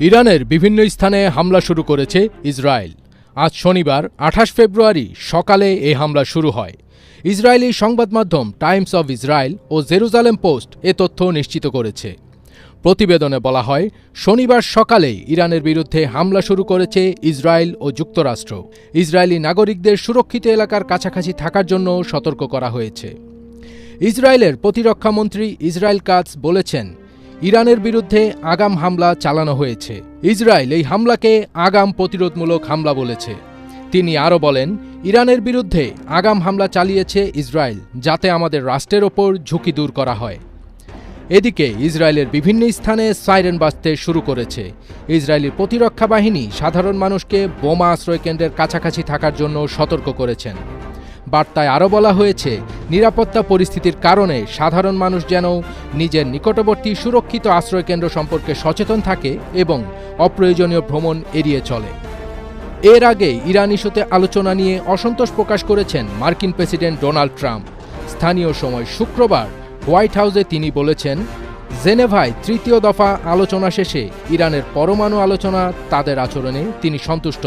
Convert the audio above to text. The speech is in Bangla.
ইরানের বিভিন্ন স্থানে হামলা শুরু করেছে ইসরায়েল। আজ শনিবার ২৮ ফেব্রুয়ারি সকালে এই হামলা শুরু হয়। ইসরায়েলি সংবাদ মাধ্যম টাইমস অব ইসরায়েল ও জেরুজালেম পোস্ট এ তথ্য নিশ্চিত করেছে। প্রতিবেদনে বলা হয়, শনিবার সকালেই ইরানের বিরুদ্ধে হামলা শুরু করেছে ইসরায়েল ও যুক্তরাষ্ট্র। ইসরায়েলি নাগরিকদের সুরক্ষিত এলাকার কাছাকাছি থাকার জন্য সতর্ক করা হয়েছে। ইসরায়েলের প্রতিরক্ষা মন্ত্রী ইসরায়েল কাটজ বলেছেন, ইরানের বিরুদ্ধে আগাম হামলা চালানো হয়েছে। ইসরায়েল এই হামলাকে আগাম প্রতিরোধমূলক হামলা বলেছে। তিনি আরও বলেন, ইরানের বিরুদ্ধে আগাম হামলা চালিয়েছে ইসরায়েল, যাতে আমাদের রাষ্ট্রের ওপর ঝুঁকি দূর করা হয়। এদিকে ইসরায়েলের বিভিন্ন স্থানে সাইরেন বাজতে শুরু করেছে। ইসরায়েলি প্রতিরক্ষা বাহিনী সাধারণ মানুষকে বোমা আশ্রয়কেন্দ্রের কাছাকাছি থাকার জন্য সতর্ক করেছেন। বার্তায় আরও বলা হয়েছে, নিরাপত্তা পরিস্থিতির কারণে সাধারণ মানুষ যেন নিজের নিকটবর্তী সুরক্ষিত আশ্রয়কেন্দ্র সম্পর্কে সচেতন থাকে এবং অপ্রয়োজনীয় ভ্রমণ এড়িয়ে চলে। এর আগে ইরান ইস্যুতে আলোচনা নিয়ে অসন্তোষ প্রকাশ করেছেন মার্কিন প্রেসিডেন্ট ডোনাল্ড ট্রাম্প। স্থানীয় সময় শুক্রবার হোয়াইট হাউসে তিনি বলেছেন, জেনেভায় তৃতীয় দফা আলোচনা শেষে ইরানের পরমাণু আলোচনা তাদের আচরণে তিনি সন্তুষ্ট।